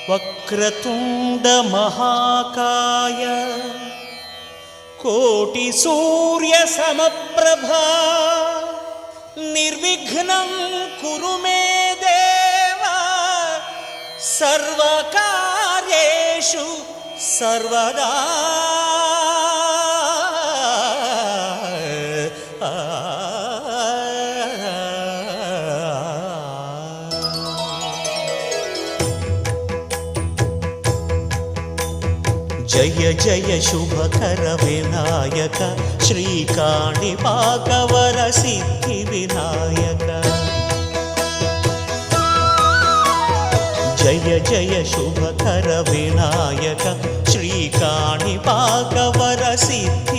వక్రతుండ మహాకాయ కోటి సూర్య సమప్రభా నిర్విఘ్నం కురు మే దేవ సర్వకార్యేషు సర్వదా. జయ జయ శుభకర వినాయక శ్రీకాణిపాకవర సిద్ధి వినాయక. జయ జయ శుభకర వినాయక శ్రీకాణిపాకవర సిద్ధి